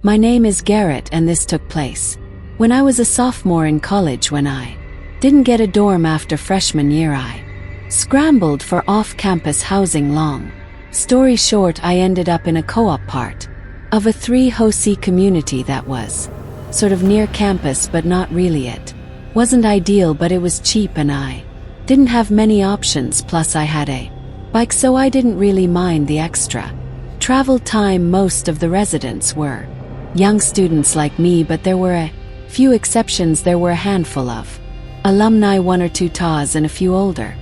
My name is Garrett and this took place when I was a sophomore in college. When I didn't get a dorm after freshman year, I scrambled for off-campus housing. Long story short, I ended up in a co-op part of a 3-HOC community that was sort of near campus but not really. It wasn't ideal, but it was cheap and I didn't have many options, plus I had a bike, so I didn't really mind the extra travel time. Most of the residents were young students like me, but there were a few exceptions. There were a handful of alumni, 1 or 2 TAs, and a few older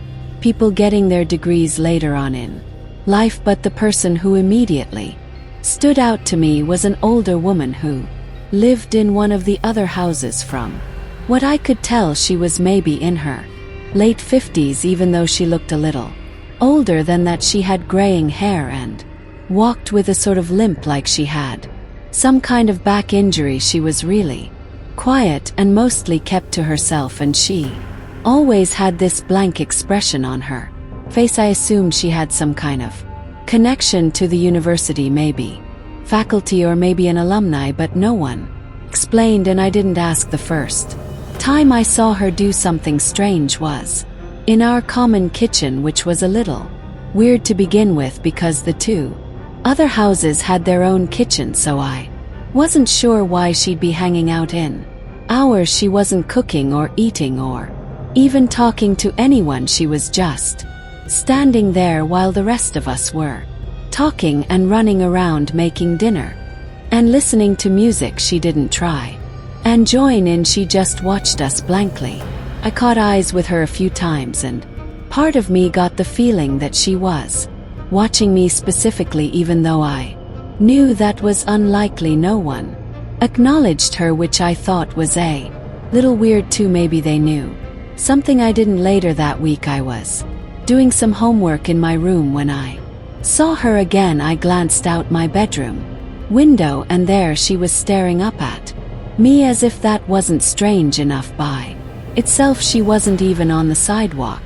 people getting their degrees later on in life. But the person who immediately stood out to me was an older woman who lived in one of the other houses. From what I could tell, she was maybe in her late 50s, even though she looked a little older than that. She had graying hair and walked with a sort of limp, like she had some kind of back injury. She was really quiet and mostly kept to herself, and she always had this blank expression on her face. I assumed she had some kind of connection to the university, maybe faculty or maybe an alumni, but no one explained, and I didn't ask. The first time I saw her do something strange was in our common kitchen, which was a little weird to begin with because the 2 other houses had their own kitchen, so I wasn't sure why she'd be hanging out in ours. She wasn't cooking or eating or even talking to anyone. She was just standing there while the rest of us were talking and running around making dinner and listening to music. She didn't try and join in, she just watched us blankly. I caught eyes with her a few times, and part of me got the feeling that she was watching me specifically, even though I knew that was unlikely. No one acknowledged her, which I thought was a little weird too. Maybe they knew something I didn't. Later that week, I was doing some homework in my room when I saw her again. I glanced out my bedroom window, and there she was staring up at me as if that wasn't strange enough by itself. She wasn't even on the sidewalk,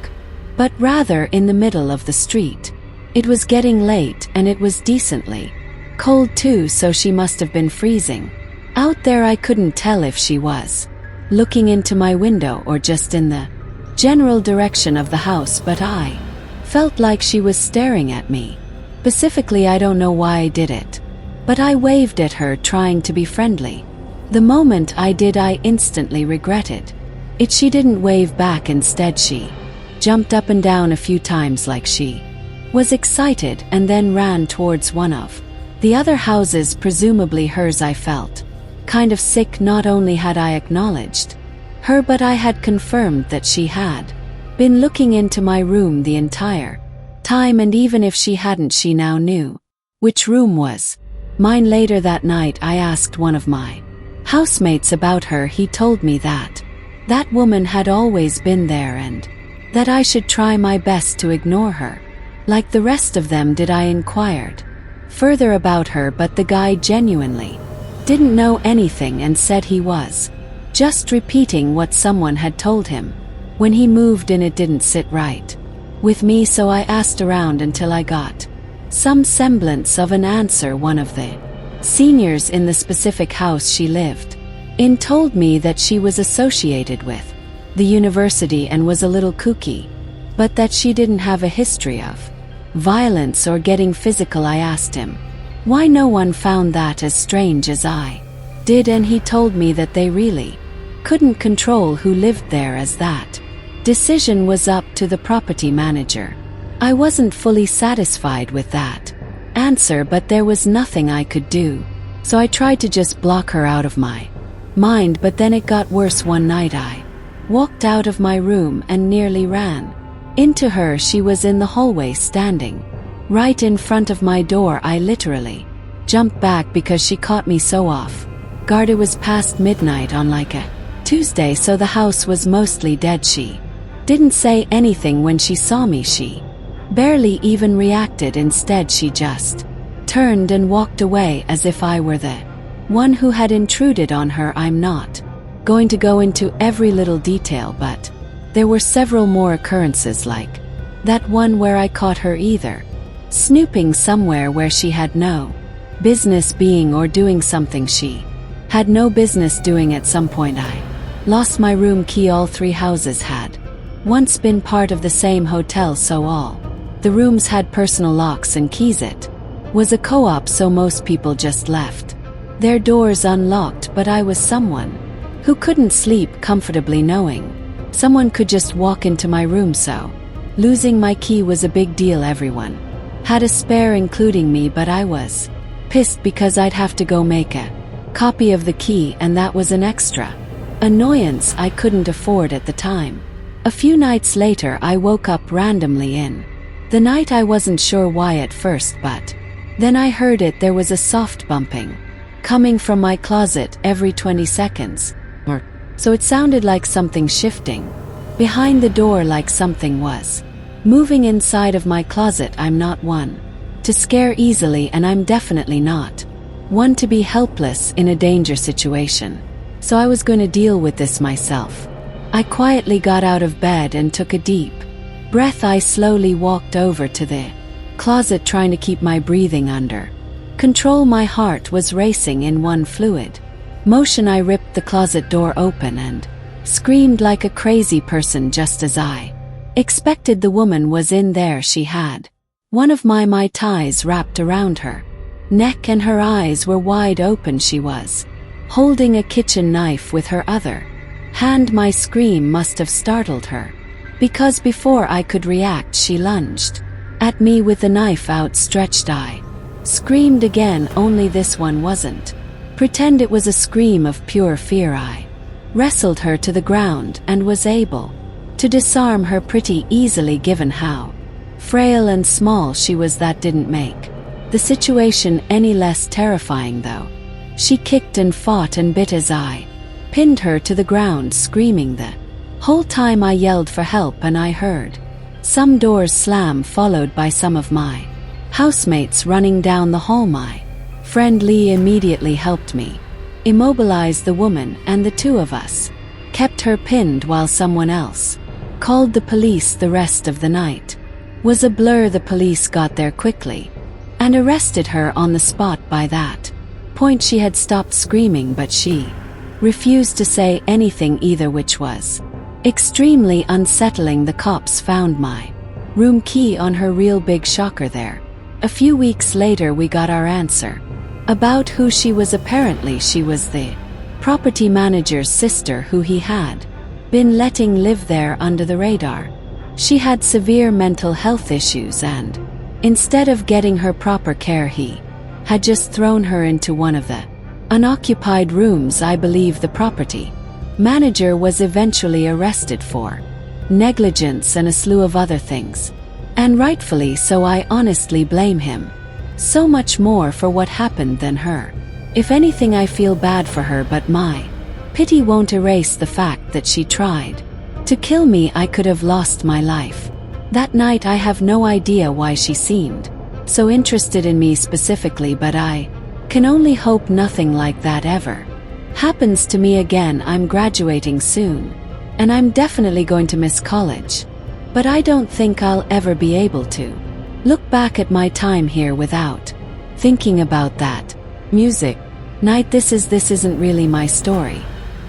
but rather in the middle of the street. It was getting late and it was decently cold too, so she must have been freezing out there. I couldn't tell if she was looking into my window or just in the general direction of the house, but I felt like she was staring at me specifically. I don't know why I did it, but I waved at her, trying to be friendly. The moment I did, I instantly regretted it. She didn't wave back. Instead, she jumped up and down a few times like she was excited, and then ran towards one of the other houses, presumably hers. I felt kind of sick. Not only had I acknowledged her, but I had confirmed that she had been looking into my room the entire time, and even if she hadn't, she now knew which room was mine. Later that night, I asked one of my housemates about her. He told me that that woman had always been there and that I should try my best to ignore her like the rest of them did. I inquired further about her, but the guy genuinely didn't know anything and said he was just repeating what someone had told him when he moved in. It didn't sit right with me, so I asked around until I got some semblance of an answer. One of the seniors in the specific house she lived in told me that she was associated with the university and was a little kooky, but that she didn't have a history of violence or getting physical. I asked him why no one found that as strange as I did, and he told me that they really couldn't control who lived there, as that decision was up to the property manager. I wasn't fully satisfied with that answer, but there was nothing I could do, so I tried to just block her out of my mind. But then it got worse. One night I walked out of my room and nearly ran into her. She was in the hallway, standing right in front of my door. I literally jumped back because she caught me so off guard. It was past midnight on like a Tuesday, so the house was mostly dead. She didn't say anything when she saw me. She barely even reacted. Instead, she just turned and walked away as if I were the one who had intruded on her. I'm not going to go into every little detail, but there were several more occurrences like that one where I caught her either snooping somewhere where she had no business being or doing something she had no business doing. At some point I lost my room key. All 3 houses had once been part of the same hotel, so all the rooms had personal locks and keys. It was a co-op, so most people just left their doors unlocked, but I was someone who couldn't sleep comfortably knowing someone could just walk into my room, so losing my key was a big deal. Everyone had a spare, including me, but I was pissed because I'd have to go make a copy of the key, and that was an extra annoyance I couldn't afford at the time. A few nights later I woke up randomly in the night. I wasn't sure why at first, but then I heard it. There was a soft bumping coming from my closet every 20 seconds. So it sounded like something shifting behind the door, like something was moving inside of my closet. I'm not one to scare easily, and I'm definitely not one to be helpless in a danger situation. So I was going to deal with this myself. I quietly got out of bed and took a deep breath. I slowly walked over to the closet, trying to keep my breathing under control. My heart was racing in one fluid motion. I ripped the closet door open and screamed like a crazy person. Just as I expected, the woman was in there. She had one of my ties wrapped around her neck and her eyes were wide open. She was holding a kitchen knife with her other hand. My scream must have startled her, because before I could react, she lunged at me with the knife outstretched. I screamed again, only this one wasn't pretend. It was a scream of pure fear. I wrestled her to the ground and was able to disarm her pretty easily, given how frail and small she was. That didn't make the situation any less terrifying, though. She kicked and fought and bit as I pinned her to the ground, screaming. The whole time I yelled for help, and I heard some doors slam, followed by some of my housemates running down the hall. My friend Lee immediately helped me immobilize the woman, and the 2 of us kept her pinned while someone else called the police. The rest of the night was a blur. The police got there quickly and arrested her on the spot. By that point she had stopped screaming, but she refused to say anything either, which was extremely unsettling. The cops found my room key on her. Real big shocker there. A few weeks later we got our answer about who she was. Apparently she was the property manager's sister, who he had been letting live there under the radar. She had severe mental health issues, and instead of getting her proper care, he had just thrown her into one of the unoccupied rooms. I believe the property manager was eventually arrested for negligence and a slew of other things, and rightfully so. I honestly blame him so much more for what happened than her. If anything, I feel bad for her, but my pity won't erase the fact that she tried to kill me. I could have lost my life that night. I have no idea why she seemed so interested in me specifically, but I can only hope nothing like that ever happens to me again. I'm graduating soon, and I'm definitely going to miss college, but I don't think I'll ever be able to look back at my time here without thinking about that music night. This isn't really my story,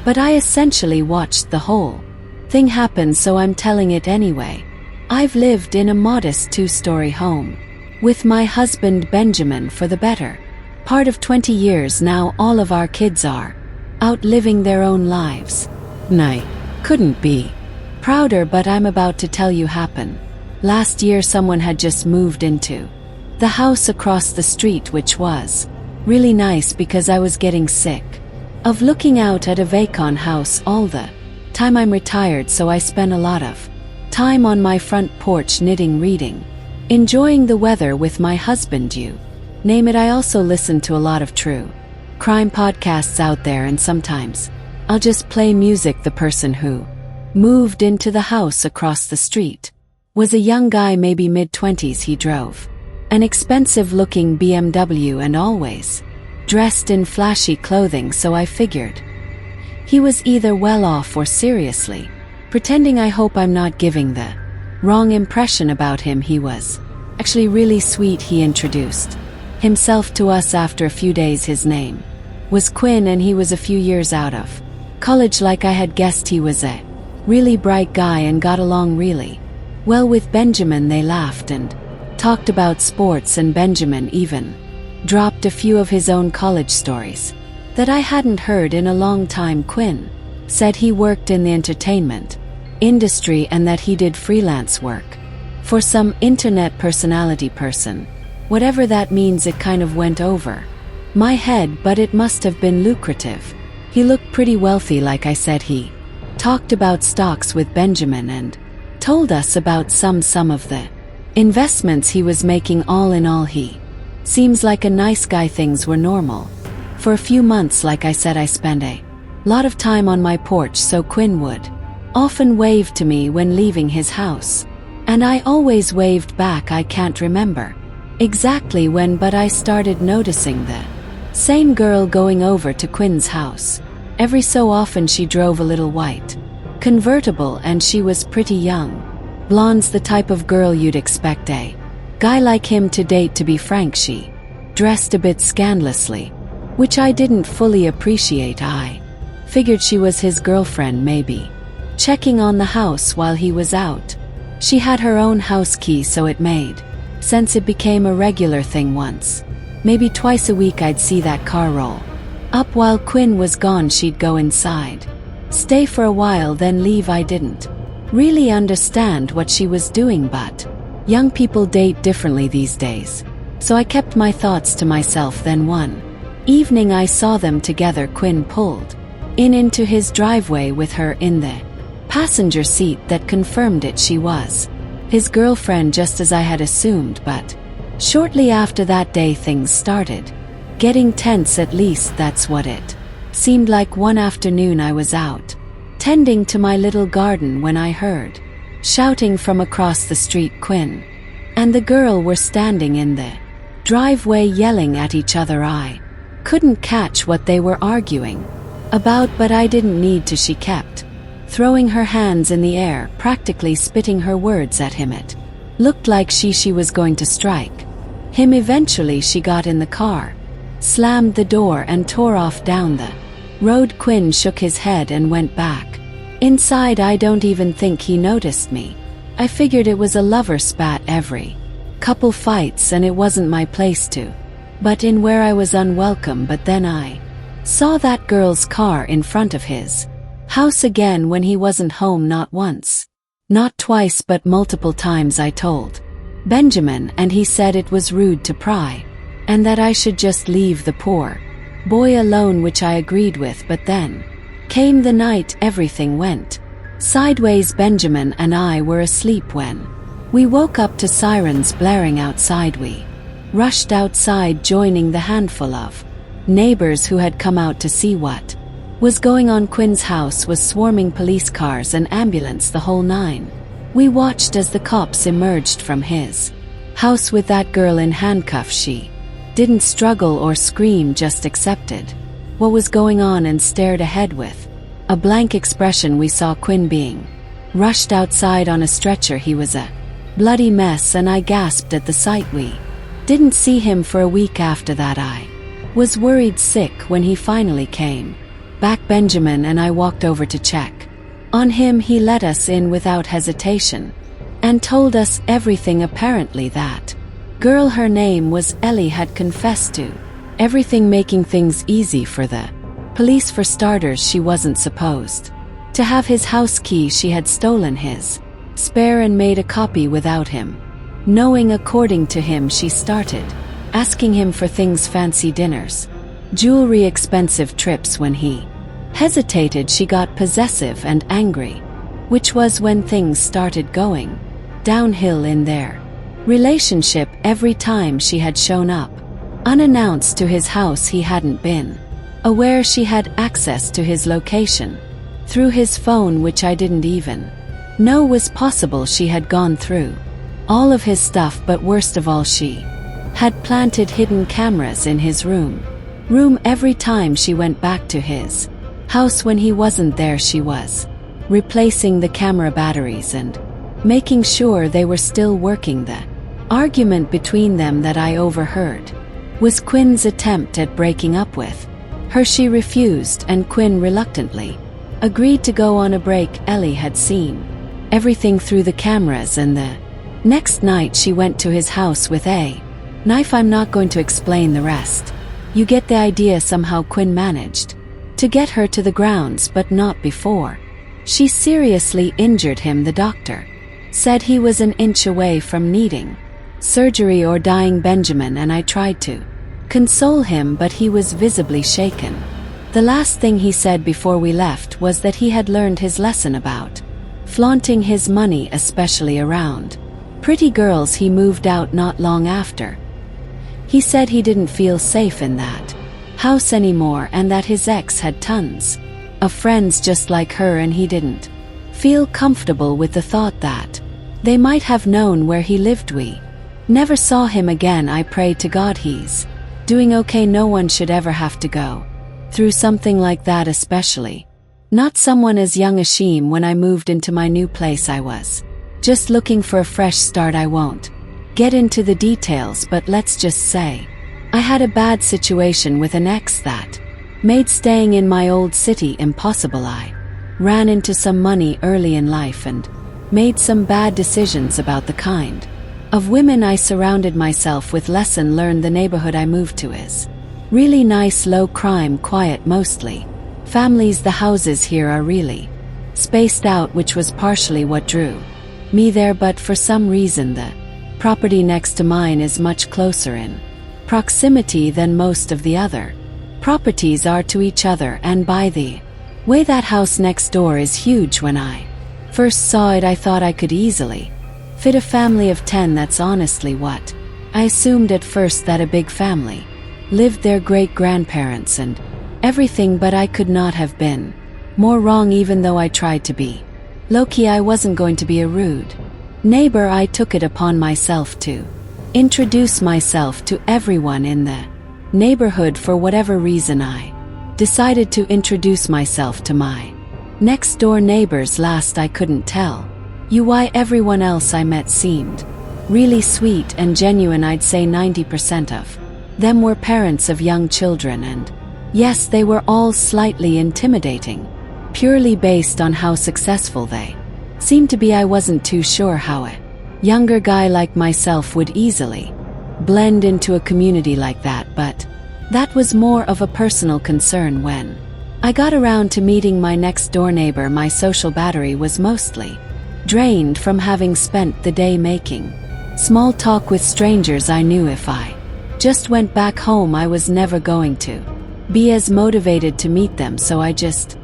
but I essentially watched the whole thing happen, so I'm telling it anyway. I've lived in a modest 2-story home with my husband Benjamin for the better part of 20 years now. All of our kids are out living their own lives. I couldn't be prouder, but I'm about to tell you happen. Last year someone had just moved into the house across the street, which was really nice because I was getting sick of looking out at a vacant house all the time. I'm retired, so I spend a lot of time on my front porch knitting, reading, enjoying the weather with my husband. You name it. I also listen to a lot of true crime podcasts out there, and sometimes I'll just play music. The person who moved into the house across the street was a young guy, maybe mid-20s. He drove an expensive-looking BMW and always dressed in flashy clothing, so I figured he was either well off or seriously pretending. I hope I'm not giving the wrong impression about him. He was actually really sweet. He introduced himself to us after a few days. His name was Quinn, and he was a few years out of college. Like I had guessed, he was a really bright guy and got along really well with Benjamin. They laughed and talked about sports, and Benjamin even dropped a few of his own college stories that I hadn't heard in a long time. Quinn said he worked in the entertainment industry and that he did freelance work for some internet personality person. Whatever that means, it kind of went over my head, but it must have been lucrative. He looked pretty wealthy. Like I said, he talked about stocks with Benjamin and told us about some of the investments he was making. All in all, he seems like a nice guy. Things were normal for a few months. Like I said, I spent a lot of time on my porch, so Quinn would often wave to me when leaving his house, and I always waved back. I can't remember exactly when, but I started noticing the same girl going over to Quinn's house. Every so often she drove a little white convertible, and she was pretty young. Blonde's the type of girl you'd expect a guy like him to date. To be frank, she dressed a bit scandalously, which I didn't fully appreciate. I figured she was his girlfriend, maybe checking on the house while he was out. She had her own house key, so it made sense. It became a regular thing. Once, maybe twice a week, I'd see that car roll up while Quinn was gone. She'd go inside, stay for a while, then leave. I didn't really understand what she was doing, but young people date differently these days, so I kept my thoughts to myself. Then one evening I saw them together. Quinn pulled into his driveway with her in the passenger seat. That confirmed it. She was his girlfriend, just as I had assumed, but shortly after that day things started getting tense. At least that's what it seemed like. One afternoon I was out tending to my little garden when I heard shouting from across the street. Quinn and the girl were standing in the driveway yelling at each other. I couldn't catch what they were arguing about, but I didn't need to. She kept throwing her hands in the air, practically spitting her words at him. It looked like she was going to strike him. Eventually she got in the car, slammed the door, and tore off down the road. Quinn shook his head and went back inside. I don't even think he noticed me. I figured it was a lover spat every couple fights, and it wasn't my place to butt in where I was unwelcome. But then I saw that girl's car in front of his house again when he wasn't home. Not once, not twice, but multiple times. I told Benjamin, and he said it was rude to pry, and that I should just leave the poor boy alone, which I agreed with. But then came the night everything went sideways. Benjamin and I were asleep when we woke up to sirens blaring outside. We rushed outside, joining the handful of neighbors who had come out to see what was going on. Quinn's house was swarming, police cars and ambulance, the whole nine. We watched as the cops emerged from his house with that girl in handcuffs. She didn't struggle or scream, just accepted what was going on and stared ahead with a blank expression. We saw Quinn being rushed outside on a stretcher. He was a bloody mess, and I gasped at the sight. We didn't see him for a week after that. I was worried sick when he finally came back. Benjamin and I walked over to check on him. He let us in without hesitation and told us everything. Apparently that girl, her name was Ellie, had confessed to everything, making things easy for the police. For starters, she wasn't supposed to have his house key. She had stolen his spare and made a copy without him knowing. According to him, she started asking him for things: fancy dinners, jewelry, expensive trips. When he hesitated, she got possessive and angry, which was when things started going downhill in their relationship. Every time she had shown up unannounced to his house, he hadn't been aware she had access to his location through his phone, which I didn't even know was possible. She had gone through all of his stuff, but worst of all, she had planted hidden cameras in his room. Every time she went back to his house when he wasn't there, she was replacing the camera batteries and making sure they were still working. The argument between them that I overheard was Quinn's attempt at breaking up with her. She refused, and Quinn reluctantly agreed to go on a break. Ellie had seen everything through the cameras, and the next night she went to his house with a knife. I'm not going to explain the rest. You get the idea. Somehow Quinn managed to get her to the grounds, but not before she seriously injured him. The doctor said he was an inch away from needing surgery or dying, Benjamin, and I tried to console him, but he was visibly shaken. The last thing he said before we left was that he had learned his lesson about flaunting his money, especially around pretty girls. He moved out not long after. He said he didn't feel safe in that house anymore, and that his ex had tons of friends just like her, and he didn't feel comfortable with the thought that they might have known where he lived. We never saw him again. I pray to God he's doing okay. No one should ever have to go through something like that, especially not someone as young as Sheem. When I moved into my new place, I was just looking for a fresh start. I won't get into the details, but let's just say I had a bad situation with an ex that made staying in my old city impossible. I ran into some money early in life and made some bad decisions about the kind of women I surrounded myself with. Lesson learned: the neighborhood I moved to is really nice, low crime, quiet, mostly families. The houses here are really spaced out, which was partially what drew me there, but for some reason the property next to mine is much closer in proximity than most of the other properties are to each other, and by the way, that house next door is huge. When I first saw it, I thought I could easily fit a family of 10. That's honestly what I assumed at first, that a big family lived there, great-grandparents and everything, but I could not have been more wrong. Even though I tried to be low-key, I wasn't going to be a rude neighbor. I took it upon myself to introduce myself to everyone in the neighborhood. For whatever reason, I decided to introduce myself to my next-door neighbors last. I couldn't tell you why. Everyone else I met seemed really sweet and genuine. I'd say 90% of them were parents of young children, and yes, they were all slightly intimidating, purely based on how successful they seemed to be. I wasn't too sure how a younger guy like myself would easily blend into a community like that, but that was more of a personal concern. When I got around to meeting my next-door neighbor, my social battery was mostly drained from having spent the day making small talk with strangers. I knew if I just went back home, I was never going to be as motivated to meet them, so I just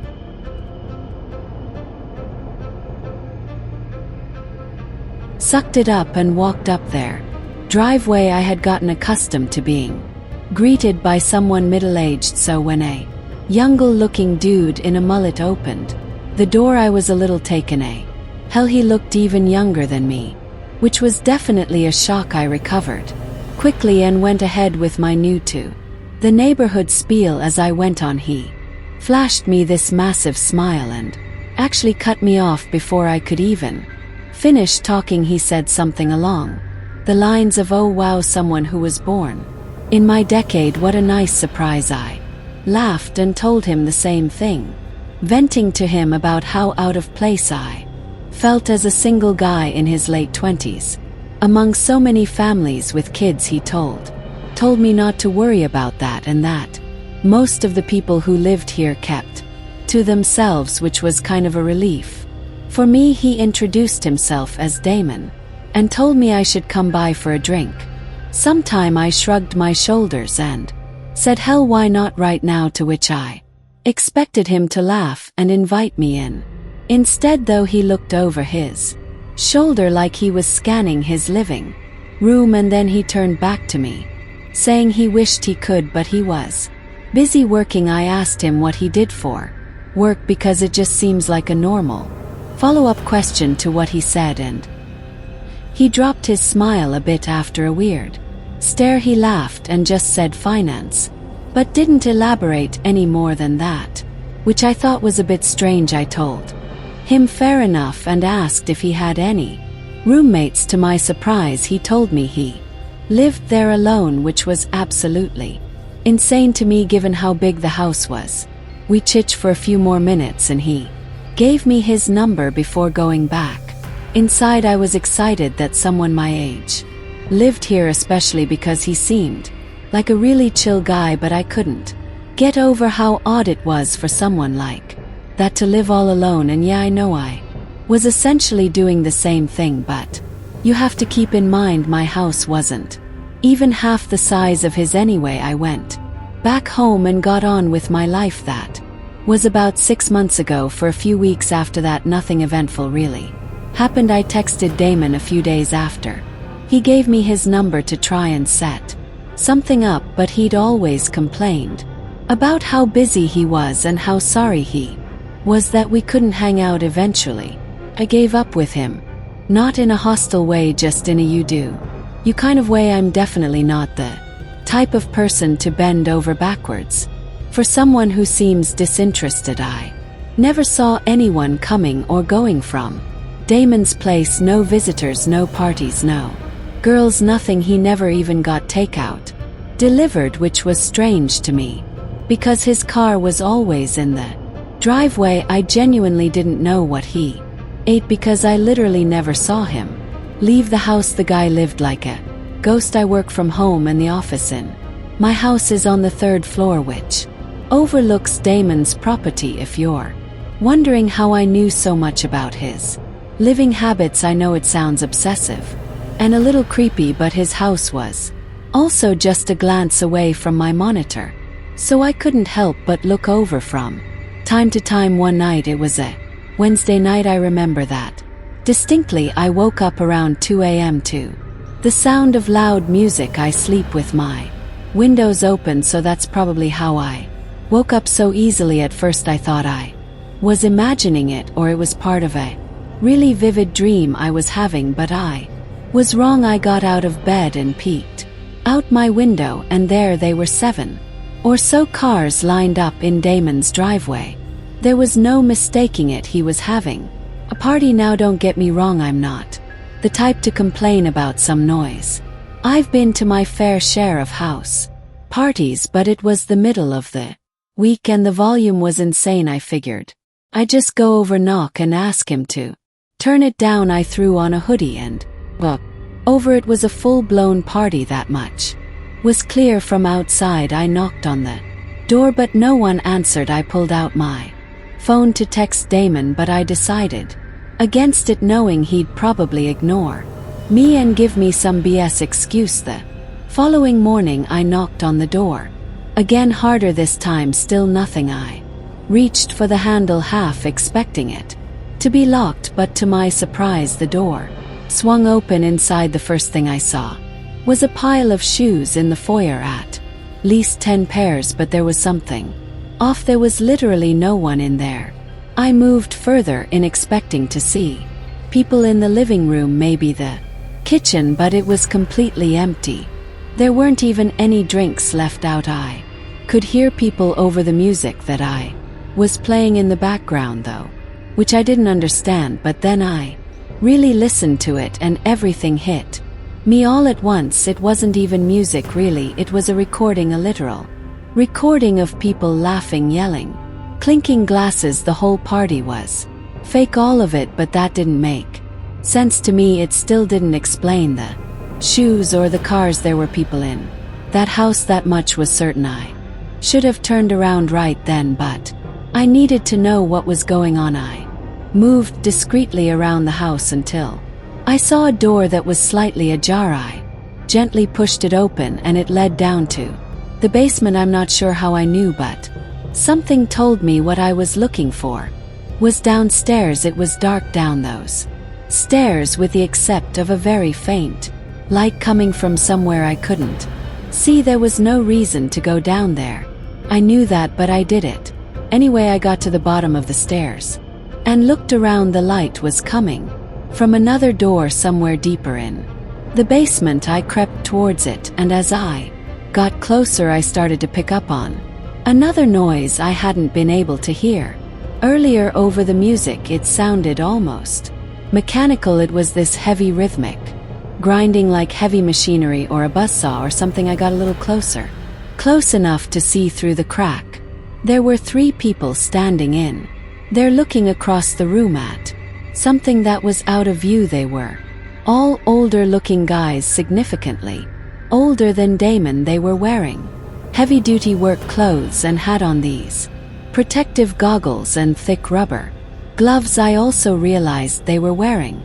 sucked it up and walked up their driveway. I had gotten accustomed to being greeted by someone middle-aged, so when a younger-looking dude in a mullet opened the door, I was a little taken aback. Hell, he looked even younger than me, which was definitely a shock. I recovered quickly and went ahead with my new to the neighborhood spiel. As I went on, he flashed me this massive smile and actually cut me off before I could even finish talking. He said something along the lines of, "Oh wow, someone who was born in my decade, what a nice surprise." I laughed and told him the same thing, venting to him about how out of place I felt as a single guy in his late 20s among so many families with kids. He told me not to worry about that, and that most of the people who lived here kept to themselves, which was kind of a relief for me. He introduced himself as Damon and told me I should come by for a drink sometime. I shrugged my shoulders and said, "Hell, why not right now?" To which I expected him to laugh and invite me in. Instead, though, he looked over his shoulder like he was scanning his living room, and then he turned back to me, saying he wished he could, but he was busy working. I asked him what he did for work, because it just seems like a normal follow-up question to what he said, and he dropped his smile a bit after a weird stare. He laughed and just said finance, but didn't elaborate any more than that, which I thought was a bit strange. I told him fair enough and asked if he had any roommates. To my surprise, he told me he Lived there alone, which was absolutely insane to me given how big the house was. We chitched for a few more minutes and he gave me his number before going back. Inside I was excited that someone my age lived here, especially because he seemed like a really chill guy, but I couldn't get over how odd it was for someone like that to live all alone. And yeah, I know I was essentially doing the same thing, but you have to keep in mind my house wasn't even half the size of his anyway. I went back home and got on with my life. That was about 6 months ago. For a few weeks after that, nothing eventful really happened. I texted Damon a few days after. He gave me his number to try and set something up, but he'd always complained about how busy he was and how sorry he was that we couldn't hang out. Eventually, I gave up with him. Not in a hostile way, just in a you do you kind of way. I'm definitely not the type of person to bend over backwards for someone who seems disinterested. I never saw anyone coming or going from Damon's place. No visitors, no parties, no girls, nothing. He never even got takeout delivered, which was strange to me because his car was always in the driveway. I genuinely didn't know what he ate because I literally never saw him leave the house. The guy lived like a ghost. I work from home and the office in my house is on the 3rd floor, which overlooks Damon's property. If you're wondering how I knew so much about his living habits, I know it sounds obsessive and a little creepy, but his house was also just a glance away from my monitor, so I couldn't help but look over from time to time. One night, it was a Wednesday night, I remember that distinctly. I woke up around 2 a.m. to the sound of loud music. I sleep with my windows open, so that's probably how I woke up so easily. At first I thought I was imagining it or it was part of a really vivid dream I was having, but I was wrong. I got out of bed and peeked out my window, and there they were, 7 or so cars lined up in Damon's driveway. There was no mistaking it. He was having a party. Now don't get me wrong, I'm not the type to complain about some noise. I've been to my fair share of house parties, but it was the middle of the week and the volume was insane. I figured I'd just go over, knock, and ask him to turn it down. I threw on a hoodie and well, over it was a full-blown party. That much was clear from outside. I knocked on the door, but no one answered. I pulled out my phone to text Damon, but I decided against it, knowing he'd probably ignore me and give me some BS excuse. The following morning I knocked on the door again, harder this time, still nothing. I reached for the handle, half expecting it to be locked, but to my surprise the door swung open. Inside, the first thing I saw was a pile of shoes in the foyer, at least 10 pairs, but there was something off. There was literally no one in there. I moved further in expecting to see people in the living room, maybe the kitchen, but it was completely empty. There weren't even any drinks left out. I could hear people over the music that I was playing in the background though, which I didn't understand, but then I really listened to it and everything hit me all at once. It wasn't even music really, it was a recording, a literal recording of people laughing, yelling, clinking glasses. The whole party was fake, all of it, but that didn't make sense to me. It still didn't explain the shoes or the cars. There were people in that house, that much was certain. I should have turned around right then, but I needed to know what was going on. I moved discreetly around the house until I saw a door that was slightly ajar. I gently pushed it open and it led down to the basement. I'm not sure how I knew, but something told me what I was looking for was downstairs. It was dark down those stairs, with the except of a very faint light coming from somewhere I couldn't see. There was no reason to go down there. I knew that, but I did it anyway. I got to the bottom of the stairs and looked around. The light was coming from another door somewhere deeper in the basement. I crept towards it, and as I got closer I started to pick up on another noise I hadn't been able to hear earlier over the music. It sounded almost mechanical. It was this heavy rhythmic grinding like heavy machinery or a buzzsaw or something. I got a little closer. Close enough to see through the crack. There were 3 people standing in. They're looking across the room at something that was out of view. They were all older-looking guys, significantly older than Damon. They were wearing heavy-duty work clothes and had on these protective goggles and thick rubber gloves. I also realized they were wearing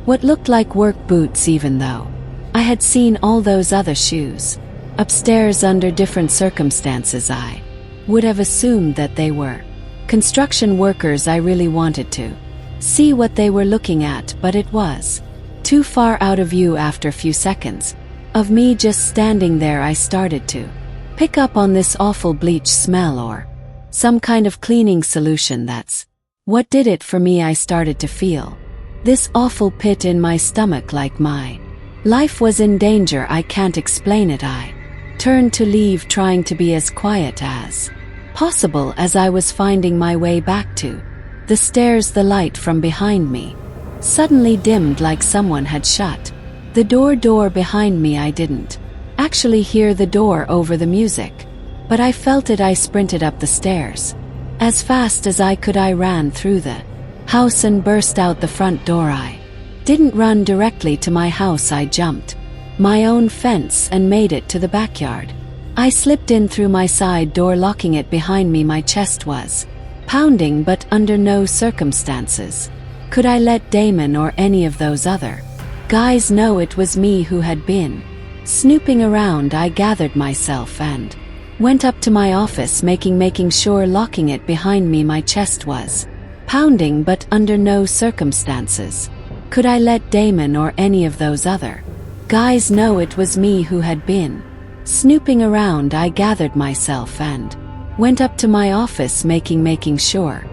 what looked like work boots, even though I had seen all those other shoes upstairs under different circumstances. I would have assumed that they were construction workers. I really wanted to see what they were looking at, but it was too far out of view. After a few seconds of me just standing there, I started to pick up on this awful bleach smell, or some kind of cleaning solution. That's what did it for me. I started to feel this awful pit in my stomach, like my life was in danger. I can't explain it. I turned to leave, trying to be as quiet as possible as I was finding my way back to the stairs. The light from behind me suddenly dimmed, like someone had shut the door behind me. I didn't actually hear the door over the music, but I felt it. I sprinted up the stairs as fast as I could. I ran through the house and burst out the front door. I didn't run directly to my house. I jumped my own fence and made it to the backyard. I slipped in through my side door, locking it behind me. My chest was pounding, but under no circumstances could I let Damon or any of those other guys know it was me who had been snooping around. I gathered myself and went up to my office, making sure, locking it behind me. My chest was pounding, but under no circumstances could I let Damon or any of those other guys know it was me who had been snooping around. I gathered myself and went up to my office, making sure